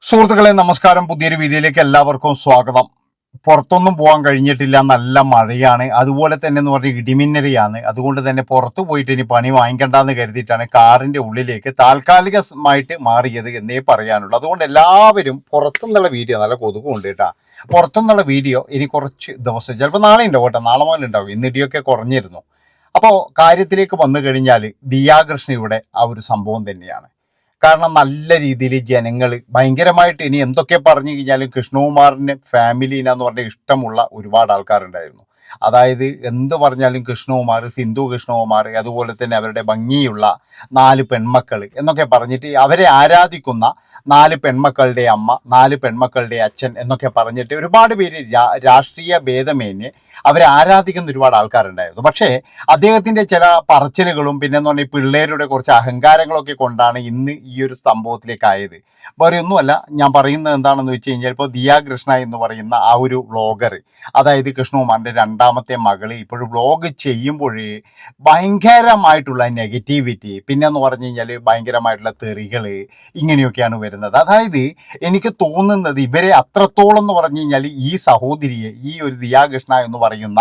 സുഹൃത്തുക്കളെ നമസ്കാരം. പുതിയൊരു വീഡിയോയിലേക്ക് എല്ലാവർക്കും സ്വാഗതം. പുറത്തൊന്നും പോകാൻ കഴിഞ്ഞിട്ടില്ല, നല്ല മഴയാണ്, അതുപോലെ തന്നെ എന്ന് പറഞ്ഞാൽ ഇടിമിന്നലാണ്. അതുകൊണ്ട് തന്നെ പുറത്തു പോയിട്ട് ഇനി പണി വാങ്ങിക്കണ്ടെന്ന് കരുതിയിട്ടാണ് കാറിന്റെ ഉള്ളിലേക്ക് താൽക്കാലികമായിട്ട് മാറിയത് എന്നേ പറയാനുള്ളൂ. അതുകൊണ്ട് എല്ലാവരും പുറത്തുനിന്നുള്ള വീഡിയോ, നല്ല കൊതുകുണ്ട് കേട്ടോ, പുറത്തുനിന്നുള്ള വീഡിയോ ഇനി കുറച്ച് ദിവസം, ചിലപ്പോൾ നാളെ ഉണ്ടാവും കേട്ടോ, നാളെ മുതൽ ഉണ്ടാവും. ഇന്ന് ഇടിയൊക്കെ കുറഞ്ഞിരുന്നു. അപ്പോൾ കാര്യത്തിലേക്ക് വന്നു കഴിഞ്ഞാൽ ദിയാകൃഷ്ണയുടെ ആ ഒരു സംഭവം തന്നെയാണ്. കാരണം നല്ല രീതിയിൽ ജനങ്ങൾ ഭയങ്കരമായിട്ട്, ഇനി എന്തൊക്കെ പറഞ്ഞു കഴിഞ്ഞാലും കൃഷ്ണകുമാറിന് ഫാമിലിനെന്ന് പറഞ്ഞ ഇഷ്ടമുള്ള ഒരുപാട് ആൾക്കാരുണ്ടായിരുന്നു. അതായത് എന്ത് പറഞ്ഞാലും കൃഷ്ണകുമാർ, സിന്ധു കൃഷ്ണകുമാർ, അതുപോലെ തന്നെ അവരുടെ ഭംഗിയുള്ള 4 പെൺമക്കൾ എന്നൊക്കെ പറഞ്ഞിട്ട് അവരെ ആരാധിക്കുന്ന 4 പെൺമക്കളുടെ അമ്മ, 4 പെൺമക്കളുടെ അച്ഛൻ എന്നൊക്കെ പറഞ്ഞിട്ട് ഒരുപാട് പേര് രാഷ്ട്രീയ ഭേദമേന്യേ അവരെ ആരാധിക്കുന്ന ഒരുപാട് ആൾക്കാരുണ്ടായിരുന്നു. പക്ഷേ അദ്ദേഹത്തിൻ്റെ ചില പറച്ചിലുകളും പിന്നെന്ന് പറഞ്ഞാൽ പിള്ളേരുടെ കുറച്ച് അഹങ്കാരങ്ങളൊക്കെ കൊണ്ടാണ് ഇന്ന് ഈ ഒരു സംഭവത്തിലേക്കായത്. വേറെ ഒന്നുമല്ല, ഞാൻ പറയുന്നത് എന്താണെന്ന് വെച്ച് കഴിഞ്ഞാൽ, ഇപ്പോൾ ദിയാകൃഷ്ണ എന്ന് പറയുന്ന ആ ഒരു വ്ളോഗർ, അതായത് കൃഷ്ണകുമാറിൻ്റെ രണ്ടാമത്തെ മകള് ഇപ്പോഴും വ്ളോഗ് ചെയ്യുമ്പോഴേ ഭയങ്കരമായിട്ടുള്ള നെഗറ്റിവിറ്റി, പിന്നെന്ന് പറഞ്ഞു കഴിഞ്ഞാൽ ഭയങ്കരമായിട്ടുള്ള തെറികൾ, ഇങ്ങനെയൊക്കെയാണ് വരുന്നത്. അതായത് എനിക്ക് തോന്നുന്നത് ഇവരെ അത്രത്തോളം എന്ന് പറഞ്ഞു കഴിഞ്ഞാൽ ഈ സഹോദരിയെ, ഈ ഒരു ദിയാകൃഷ്ണ എന്ന് പറയുന്ന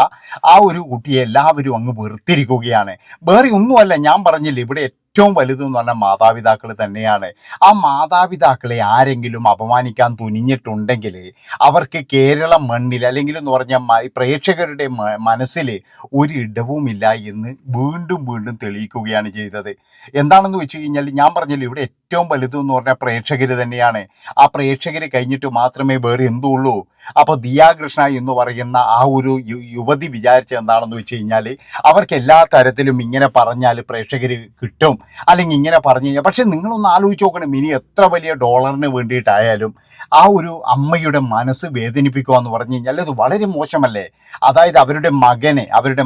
ആ ഒരു കുട്ടിയെ എല്ലാവരും അങ്ങ് വെറുത്തിരിക്കുകയാണ്. വേറെ ഒന്നുമല്ല, ഞാൻ പറഞ്ഞില്ല, ഇവിടെ ഏറ്റവും വലുതെന്ന് പറഞ്ഞാൽ മാതാപിതാക്കൾ തന്നെയാണ്. ആ മാതാപിതാക്കളെ ആരെങ്കിലും അപമാനിക്കാൻ തുനിഞ്ഞിട്ടുണ്ടെങ്കിൽ അവർക്ക് കേരള മണ്ണിൽ, അല്ലെങ്കിൽ എന്ന് പറഞ്ഞാൽ പ്രേക്ഷകരുടെ മനസ്സിൽ ഒരിടവുമില്ല എന്ന് വീണ്ടും വീണ്ടും തെളിയിക്കുകയാണ് ചെയ്തത്. എന്താണെന്ന് വെച്ച് കഴിഞ്ഞാൽ, ഞാൻ പറഞ്ഞില്ല, ഇവിടെ ഏറ്റവും വലുതെന്ന് പറഞ്ഞാൽ പ്രേക്ഷകർ തന്നെയാണ്. ആ പ്രേക്ഷകർ കഴിഞ്ഞിട്ട് മാത്രമേ വേറെ എന്തുള്ളൂ. അപ്പോൾ ദിയാകൃഷ്ണ എന്ന് പറയുന്ന ആ ഒരു യുവതി വിചാരിച്ച എന്താണെന്ന് വെച്ച് കഴിഞ്ഞാൽ, അവർക്ക് എല്ലാ തരത്തിലും ഇങ്ങനെ പറഞ്ഞാൽ പ്രേക്ഷകർ കിട്ടും, അല്ലെങ്കിൽ ഇങ്ങനെ പറഞ്ഞു കഴിഞ്ഞാൽ. പക്ഷെ നിങ്ങളൊന്ന് ആലോചിച്ച് നോക്കണം, ഇനി എത്ര വലിയ ഡോളറിന് വേണ്ടിയിട്ടായാലും ആ ഒരു അമ്മയുടെ മനസ്സ് വേദനിപ്പിക്കുക എന്ന് പറഞ്ഞു കഴിഞ്ഞാൽ അത് വളരെ മോശമല്ലേ? അതായത് അവരുടെ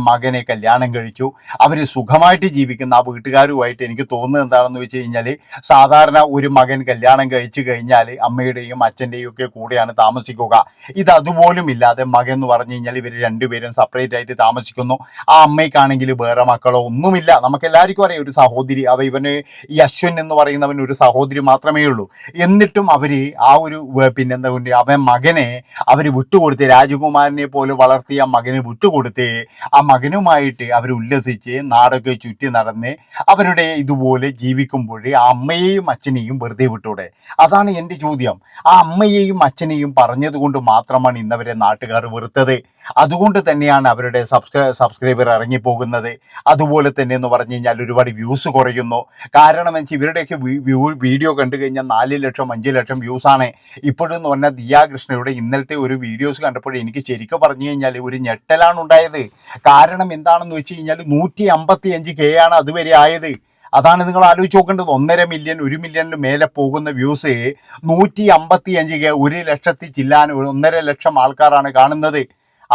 മകനെ കല്യാണം കഴിച്ചു, അവർ സുഖമായിട്ട് ജീവിക്കുന്ന ആ വീട്ടുകാരുമായിട്ട്, എനിക്ക് തോന്നുന്നത് എന്താണെന്ന് വെച്ച് കഴിഞ്ഞാൽ, സാധാരണ ഒരു മകൻ കല്യാണം കഴിച്ചു കഴിഞ്ഞാൽ അമ്മയുടെയും അച്ഛൻ്റെയും ഒക്കെ കൂടെയാണ് താമസിക്കുക. ഇത് അതുപോലും ഇല്ലാതെ മകൻ എന്ന് പറഞ്ഞു കഴിഞ്ഞാൽ ഇവർ രണ്ടുപേരും സെപ്പറേറ്റ് ആയിട്ട് താമസിക്കുന്നു. ആ അമ്മയ്ക്കാണെങ്കിൽ വേറെ മക്കളോ ഒന്നുമില്ല. നമുക്കെല്ലാവർക്കും അറിയാം, ഒരു സഹോദരി, ഇവന് ഈ അശ്വിൻ എന്ന് പറയുന്നവന് ഒരു സഹോദരി മാത്രമേ ഉള്ളൂ. എന്നിട്ടും അവർ ആ ഒരു പിന്നെന്താ അവൻ മകനെ അവർ വിട്ടുകൊടുത്ത്, രാജകുമാരനെ പോലെ വളർത്തിയ മകന് വിട്ടുകൊടുത്ത് ആ മകനുമായിട്ട് അവർ ഉല്ലസിച്ച് നാടൊക്കെ ചുറ്റി നടന്ന് അവരുടെ ഇതുപോലെ ജീവിക്കുമ്പോൾ ആ അമ്മയെയും അച്ഛനെയും വെറുതെ വിട്ടൂടെ? അതാണ് എൻ്റെ ചോദ്യം. ആ അമ്മയെയും അച്ഛനെയും പറഞ്ഞത് കൊണ്ട് മാത്രമാണ് ഇന്നവരെ നാട്ടുകാർ വെറുത്തത്. അതുകൊണ്ട് തന്നെയാണ് അവരുടെ സബ്സ്ക്രൈബർ ഇറങ്ങിപ്പോകുന്നത്. അതുപോലെ തന്നെ എന്ന് പറഞ്ഞു കഴിഞ്ഞാൽ ഒരുപാട് വ്യൂസ് കുറയുന്നു. കാരണം വെച്ചാൽ ഇവരുടെയൊക്കെ വീഡിയോ കണ്ടു കഴിഞ്ഞാൽ 4 ലക്ഷം 5 ലക്ഷം വ്യൂസാണ്. ഇപ്പോഴെന്ന് പറഞ്ഞാൽ ദിയാകൃഷ്ണയുടെ ഇന്നലത്തെ ഒരു വീഡിയോസ് കണ്ടപ്പോൾ എനിക്ക് ശരിക്കും പറഞ്ഞു കഴിഞ്ഞാൽ ഒരു ഞെട്ടലാണ് ഉണ്ടായത്. കാരണം എന്താണെന്ന് വെച്ച് കഴിഞ്ഞാൽ 155K ആണ് അതുവരെ ആയത്. അതാണ് നിങ്ങൾ ആലോചിച്ച് നോക്കേണ്ടത്. 1.5 മില്യൺ 1 മില്യണിന് മേലെ പോകുന്ന വ്യൂസ് 155K, 1 ലക്ഷത്തി ചില്ലാൻ 1.5 ലക്ഷം ആൾക്കാരാണ് കാണുന്നത്.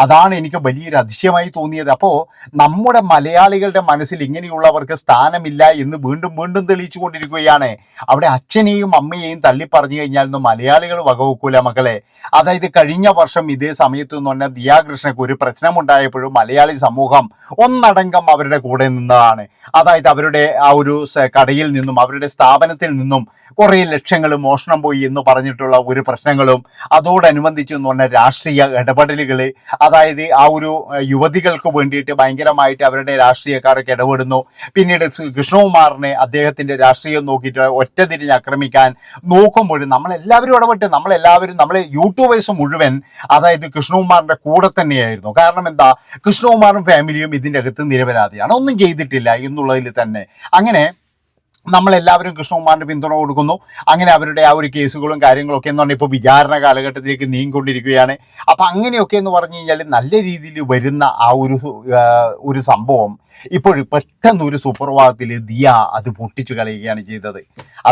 അതാണ് എനിക്ക് വലിയൊരു അതിശയമായി തോന്നിയത്. അപ്പോൾ നമ്മുടെ മലയാളികളുടെ മനസ്സിൽ ഇങ്ങനെയുള്ളവർക്ക് സ്ഥാനമില്ല എന്ന് വീണ്ടും വീണ്ടും തെളിയിച്ചു കൊണ്ടിരിക്കുകയാണ്. അവിടെ അച്ഛനെയും അമ്മയെയും തള്ളി പറഞ്ഞു കഴിഞ്ഞാലൊന്നും മലയാളികൾ വകവെക്കൂല മക്കളെ. അതായത് കഴിഞ്ഞ വർഷം ഇതേ സമയത്ത് എന്ന് പറഞ്ഞാൽ ദിയാകൃഷ്ണയ്ക്ക് ഒരു പ്രശ്നമുണ്ടായപ്പോഴും മലയാളി സമൂഹം ഒന്നടങ്കം അവരുടെ കൂടെ നിന്നതാണ്. അതായത് അവരുടെ ആ ഒരു കടയിൽ നിന്നും അവരുടെ സ്ഥാപനത്തിൽ നിന്നും കുറേ ലക്ഷങ്ങൾ മോഷണം പോയി എന്ന് പറഞ്ഞിട്ടുള്ള ഒരു പ്രശ്നങ്ങളും, അതോടനുബന്ധിച്ച് എന്ന് പറഞ്ഞാൽ രാഷ്ട്രീയ ഇടപെടലുകൾ, അതായത് ആ ഒരു യുവതികൾക്ക് വേണ്ടിയിട്ട് ഭയങ്കരമായിട്ട് അവരുടെ രാഷ്ട്രീയക്കാരൊക്കെ ഇടപെടുന്നു. പിന്നീട് കൃഷ്ണകുമാറിനെ അദ്ദേഹത്തിൻ്റെ രാഷ്ട്രീയം നോക്കിയിട്ട് ഒറ്റതിരിഞ്ഞ് ആക്രമിക്കാൻ നോക്കുമ്പോൾ നമ്മളെല്ലാവരും ഇടപെട്ട്, നമ്മളെ യൂട്യൂബേഴ്സ് മുഴുവൻ അതായത് കൃഷ്ണകുമാറിൻ്റെ കൂടെ തന്നെയായിരുന്നു. കാരണം എന്താ, കൃഷ്ണകുമാറും ഫാമിലിയും ഇതിൻ്റെ അകത്ത് നിരപരാധിയാണ്, ഒന്നും ചെയ്തിട്ടില്ല എന്നുള്ളതിൽ തന്നെ. അങ്ങനെ നമ്മളെല്ലാവരും കൃഷ്ണകുമാറിന് പിന്തുണ കൊടുക്കുന്നു. അങ്ങനെ അവരുടെ ആ ഒരു കേസുകളും കാര്യങ്ങളൊക്കെ എന്ന് പറഞ്ഞാൽ ഇപ്പോൾ വിചാരണ കാലഘട്ടത്തിലേക്ക് നീങ്ങിക്കൊണ്ടിരിക്കുകയാണ്. അപ്പം അങ്ങനെയൊക്കെ എന്ന് പറഞ്ഞു കഴിഞ്ഞാൽ നല്ല രീതിയിൽ വരുന്ന ആ ഒരു സംഭവം ഇപ്പോൾ പെട്ടെന്നൊരു സുപ്രഭാതത്തിൽ ദിയ അത് പൊട്ടിച്ചു കളയുകയാണ് ചെയ്തത്.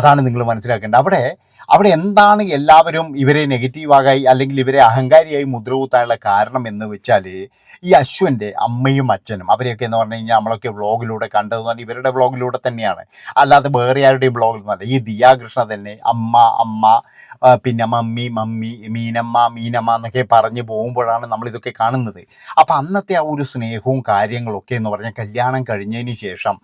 അതാണ് നിങ്ങൾ മനസ്സിലാക്കേണ്ടത്. അവിടെ എന്താണ് എല്ലാവരും ഇവരെ നെഗറ്റീവായി അല്ലെങ്കിൽ ഇവരെ അഹങ്കാരിയായി മുദ്രകുത്താനുള്ള കാരണം എന്ന് വെച്ചാൽ, ഈ അശ്വൻ്റെ അമ്മയും അച്ഛനും അവരെയൊക്കെ എന്ന് പറഞ്ഞു കഴിഞ്ഞാൽ നമ്മളൊക്കെ വ്ളോഗിലൂടെ കണ്ടതെന്ന് പറഞ്ഞാൽ ഇവരുടെ വ്ളോഗിലൂടെ തന്നെയാണ്, അല്ലാതെ വേറെ ആരുടെയും വ്ളോഗിലൊന്നുമല്ല. ഈ ദിയാകൃഷ്ണ തന്നെ അമ്മ പിന്നെ മമ്മി മമ്മി, മീനമ്മ മീനമ്മ എന്നൊക്കെ പറഞ്ഞ് പോകുമ്പോഴാണ് നമ്മളിതൊക്കെ കാണുന്നത്. അപ്പം അന്നത്തെ ആ ഒരു സ്നേഹവും കാര്യങ്ങളൊക്കെ എന്ന് പറഞ്ഞാൽ കല്യാണം കഴിഞ്ഞതിന് ശേഷം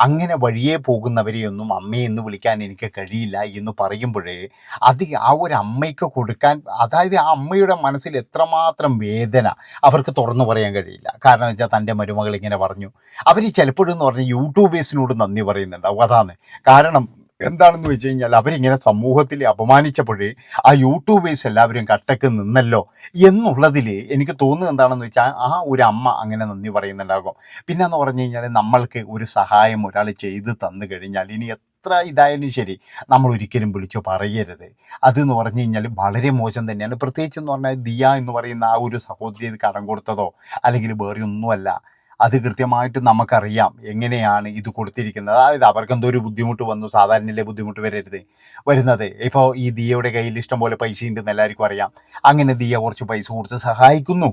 അങ്ങനെ വഴിയെ പോകുന്നവരെയൊന്നും അമ്മയെ എന്ന് വിളിക്കാൻ എനിക്ക് കഴിയില്ല എന്ന് പറയുമ്പോഴേ അത് ആ ഒരു അമ്മയ്ക്ക് കൊടുക്കാൻ, അതായത് ആ അമ്മയുടെ മനസ്സിൽ എത്രമാത്രം വേദന അവർക്ക് തുറന്നു പറയാൻ കഴിയില്ല. കാരണം വെച്ചാൽ തൻ്റെ മരുമകൾ ഇങ്ങനെ പറഞ്ഞു. അവർ ചിലപ്പോഴെന്ന് പറഞ്ഞാൽ യൂട്യൂബേഴ്സിനോട് നന്ദി പറയുന്നുണ്ടാവും. അതാണ് കാരണം. എന്താണെന്ന് വെച്ച് കഴിഞ്ഞാൽ അവരിങ്ങനെ സമൂഹത്തിൽ അപമാനിച്ചപ്പോഴേ ആ യൂട്യൂബേഴ്സ് എല്ലാവരും കട്ടക്ക് നിന്നല്ലോ എന്നുള്ളതിൽ എനിക്ക് തോന്നുന്നത് എന്താണെന്ന് വെച്ചാൽ ആ ഒരു അമ്മ അങ്ങനെ നന്ദി പറയുന്നുണ്ടാകും. പിന്നെന്ന് പറഞ്ഞു കഴിഞ്ഞാൽ നമ്മൾക്ക് ഒരു സഹായം ഒരാൾ ചെയ്ത് തന്നു കഴിഞ്ഞാൽ ഇനി എത്ര ഇതായാലും ശരി നമ്മൾ ഒരിക്കലും വിളിച്ചു പറയരുത്. അതെന്ന് പറഞ്ഞു കഴിഞ്ഞാൽ വളരെ മോശം തന്നെയാണ്. പ്രത്യേകിച്ച് എന്ന് പറഞ്ഞാൽ ദിയ എന്ന് പറയുന്ന ആ ഒരു സഹോദരി ഇത് കടം കൊടുത്തതോ അല്ലെങ്കിൽ വേറെ ഒന്നുമല്ല. അത് കൃത്യമായിട്ട് നമുക്കറിയാം എങ്ങനെയാണ് ഇത് കൊടുത്തിരിക്കുന്നത്. അതായത് അവർക്ക് എന്തോ ഒരു ബുദ്ധിമുട്ട് വന്നു, സാധാരണയല്ലേ ബുദ്ധിമുട്ട് വരുന്നത്. ഇപ്പോൾ ഈ ദിയയുടെ കയ്യിൽ ഇഷ്ടം പോലെ പൈസ ഉണ്ടെന്ന് എല്ലാവർക്കും അറിയാം. അങ്ങനെ ദിയ കുറച്ച് പൈസ കൊടുത്ത് സഹായിക്കുന്നു.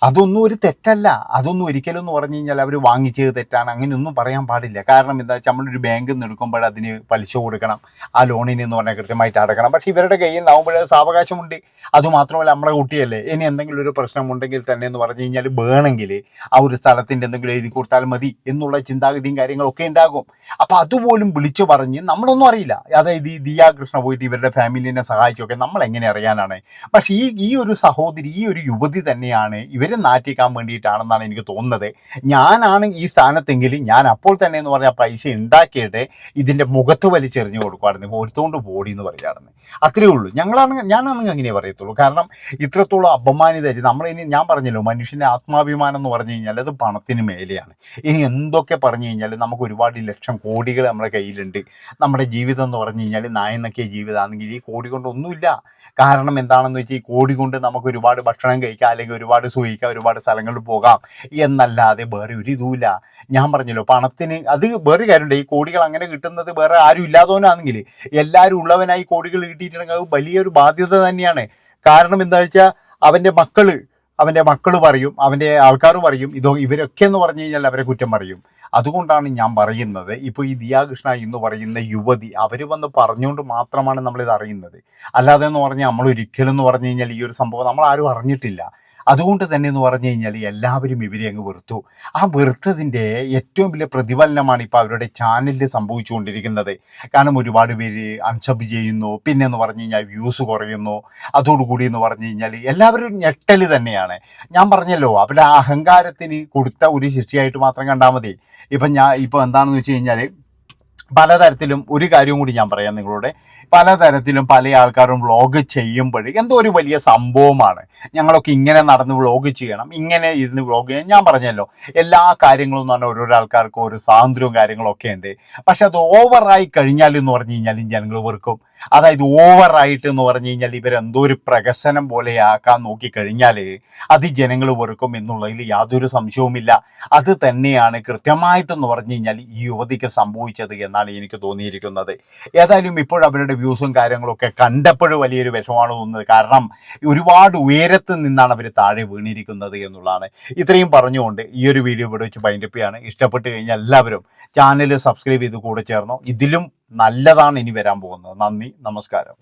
അതൊന്നും ഒരു തെറ്റല്ല. അതൊന്നും ഒരിക്കലും എന്ന് പറഞ്ഞു കഴിഞ്ഞാൽ അവർ വാങ്ങിച്ചത് തെറ്റാണ് അങ്ങനെയൊന്നും പറയാൻ പാടില്ല. കാരണം എന്താ വെച്ചാൽ നമ്മളൊരു ബാങ്കിൽ നിന്ന് എടുക്കുമ്പോൾ അതിന് പലിശ കൊടുക്കണം, ആ ലോണിന് എന്ന് പറഞ്ഞാൽ കൃത്യമായിട്ട് അടക്കണം. പക്ഷേ ഇവരുടെ കയ്യിൽ നിന്നാകുമ്പോൾ സാവകാശമുണ്ട്. അതുമാത്രമല്ല നമ്മളെ കുട്ടിയല്ലേ, ഇനി എന്തെങ്കിലും ഒരു പ്രശ്നമുണ്ടെങ്കിൽ തന്നെ എന്ന് പറഞ്ഞു കഴിഞ്ഞാൽ വേണമെങ്കിൽ ആ ഒരു സ്ഥലത്തിൻ്റെ എന്തെങ്കിലും എഴുതി കൊടുത്താൽ മതി എന്നുള്ള ചിന്താഗതിയും കാര്യങ്ങളൊക്കെ ഉണ്ടാകും. അപ്പോൾ അതുപോലും വിളിച്ചു പറഞ്ഞ് നമ്മളൊന്നും അറിയില്ല. അതായത് ഈ ദിയ കൃഷ്ണ പോയിട്ട് ഇവരുടെ ഫാമിലിനെ സഹായിച്ചൊക്കെ നമ്മൾ എങ്ങനെ അറിയാനാണ്. പക്ഷേ ഈ ഒരു സഹോദരി, ഈ ഒരു യുവതി തന്നെയാണ് ഇവരെ നാറ്റിക്കാൻ വേണ്ടിയിട്ടാണെന്നാണ് എനിക്ക് തോന്നുന്നത്. ഞാനാണ് ഈ സ്ഥാനത്തെങ്കിലും ഞാൻ അപ്പോൾ തന്നെ എന്ന് പറഞ്ഞാൽ പൈസ ഉണ്ടാക്കിയിട്ട് ഇതിൻ്റെ മുഖത്ത് വലിച്ചെറിഞ്ഞു കൊടുക്കുമായിരുന്നു. ഒരുത്തോണ്ട് ബോഡി എന്ന് പറയുകയായിരുന്നു. അത്രയേ ഉള്ളൂ. ഞാനാണെങ്കിൽ അങ്ങനെ പറയത്തുള്ളൂ. കാരണം ഇത്രത്തോളം അപമാനിതമായിട്ട് നമ്മളിനി, ഞാൻ പറഞ്ഞല്ലോ, മനുഷ്യൻ്റെ ആത്മാഭിമാനം എന്ന് പറഞ്ഞു കഴിഞ്ഞാൽ അത് പണത്തിന് മേലെയാണ്. ഇനി എന്തൊക്കെ പറഞ്ഞു കഴിഞ്ഞാൽ നമുക്ക് ഒരുപാട് ലക്ഷം കോടികൾ നമ്മുടെ കയ്യിലുണ്ട്. നമ്മുടെ ജീവിതം എന്ന് പറഞ്ഞു കഴിഞ്ഞാൽ നായെന്നൊക്കെ ജീവിതമാണെങ്കിൽ ഈ കോടി കൊണ്ടൊന്നുമില്ല. കാരണം എന്താണെന്ന് വെച്ചാൽ ഈ കോടി കൊണ്ട് നമുക്ക് ഒരുപാട് ഭക്ഷണം കഴിക്കാം, അല്ലെങ്കിൽ ഒരുപാട് സുഖിക്കാം, ഒരുപാട് സ്ഥലങ്ങളിൽ പോകാം എന്നല്ലാതെ വേറെ ഒരു ഇതുമില്ല. ഞാൻ പറഞ്ഞല്ലോ, പണത്തിന് അത് വേറെ കാര്യമുണ്ട്. ഈ കോടികൾ അങ്ങനെ കിട്ടുന്നത് വേറെ ആരും ഇല്ലാത്തവനാണെങ്കിൽ, എല്ലാവരും ഉള്ളവനായി കോടികൾ കിട്ടിയിട്ടുണ്ടെങ്കിൽ അത് വലിയൊരു ബാധ്യത തന്നെയാണ്. കാരണം എന്താ വെച്ചാൽ അവൻ്റെ മക്കൾ പറയും, അവൻ്റെ ആൾക്കാർ പറയും, ഇവരൊക്കെ എന്ന് പറഞ്ഞു കഴിഞ്ഞാൽ അവരെ കുറ്റം പറയും. അതുകൊണ്ടാണ് ഞാൻ പറയുന്നത്, ഇപ്പോൾ ഈ ദിയ കൃഷ്ണ എന്ന് പറയുന്ന യുവതി അവർ വന്ന് പറഞ്ഞുകൊണ്ട് മാത്രമാണ് നമ്മളിത് അറിയുന്നത്. അല്ലാതെ എന്ന് പറഞ്ഞാൽ നമ്മൾ ഒരിക്കലും എന്ന് പറഞ്ഞു കഴിഞ്ഞാൽ ഈ ഒരു സംഭവം നമ്മൾ ആരും അറിഞ്ഞിട്ടില്ല. അതുകൊണ്ട് തന്നെ എന്ന് പറഞ്ഞു കഴിഞ്ഞാൽ എല്ലാവരും ഇവരെ അങ്ങ് വെറുത്തു. ആ വെറുത്തതിൻ്റെ ഏറ്റവും വലിയ പ്രതിഫലനമാണ് ഇപ്പോൾ അവരുടെ ചാനലിൽ സംഭവിച്ചുകൊണ്ടിരിക്കുന്നത്. കാരണം ഒരുപാട് പേര് അൺസബ് ചെയ്യുന്നു, പിന്നെ എന്ന് പറഞ്ഞു കഴിഞ്ഞാൽ വ്യൂസ് കുറയുന്നു. അതോടുകൂടി എന്ന് പറഞ്ഞു കഴിഞ്ഞാൽ എല്ലാവരും ഞെട്ടൽ തന്നെയാണ്. ഞാൻ പറഞ്ഞല്ലോ, അവരുടെ അഹങ്കാരത്തിന് കൊടുത്ത ഒരു ശിക്ഷയായിട്ട് മാത്രം കണ്ടാൽ മതി. ഇപ്പം എന്താണെന്ന് വെച്ച് കഴിഞ്ഞാൽ പലതരത്തിലും ഒരു കാര്യവും കൂടി ഞാൻ പറയാം നിങ്ങളോട്. പലതരത്തിലും പല ആൾക്കാരും വ്ളോഗ് ചെയ്യുമ്പോൾ എന്തോ ഒരു വലിയ സംഭവമാണ്. ഞങ്ങളൊക്കെ ഇങ്ങനെ നടന്ന് വ്ളോഗ് ചെയ്യണം, ഇങ്ങനെ ഇരുന്ന് വ്ളോഗ് ചെയ്യണം. ഞാൻ പറഞ്ഞല്ലോ, എല്ലാ കാര്യങ്ങളും എന്ന് പറഞ്ഞാൽ ഓരോരോ ആൾക്കാർക്ക് ഒരു സ്വാതന്ത്ര്യവും കാര്യങ്ങളൊക്കെ ഉണ്ട്. പക്ഷെ അത് ഓവറായി കഴിഞ്ഞാൽ എന്ന് പറഞ്ഞു കഴിഞ്ഞാൽ ജനങ്ങൾ വെറുക്കും. അതായത് ഓവറായിട്ട് എന്ന് പറഞ്ഞു കഴിഞ്ഞാൽ ഇവരെന്തോ ഒരു പ്രകസനം പോലെ ആക്കാൻ നോക്കിക്കഴിഞ്ഞാൽ അത് ജനങ്ങൾ വെറുക്കും എന്നുള്ളതിൽ യാതൊരു സംശയവുമില്ല. അത് തന്നെയാണ് കൃത്യമായിട്ടെന്ന് പറഞ്ഞു കഴിഞ്ഞാൽ ഈ യുവതിക്ക് സംഭവിച്ചത് എന്നാണ് എനിക്ക് തോന്നിയിരിക്കുന്നത്. ഏതായാലും ഇപ്പോൾ അവരുടെ വ്യൂസും കാര്യങ്ങളൊക്കെ കണ്ടപ്പോൾ വലിയൊരു വിഷമമാണ് തോന്നുന്നത്. കാരണം ഒരുപാട് ഉയരത്തിൽ നിന്നാണ് അവർ താഴെ വീണിരിക്കുന്നത് എന്നുള്ളതാണ്. ഇത്രയും പറഞ്ഞുകൊണ്ട് ഈ ഒരു വീഡിയോ ഇവിടെ വെച്ച് വൈൻഡപ്പ് ചെയ്യാണ്. ഇഷ്ടപ്പെട്ട് കഴിഞ്ഞാൽ എല്ലാവരും ചാനൽ സബ്സ്ക്രൈബ് ചെയ്ത് കൂടെ ചേർന്നോ. ഇതിലും നല്ലതാണ് ഇനി വരാൻ പോകുന്നത്. നന്ദി, നമസ്കാരം.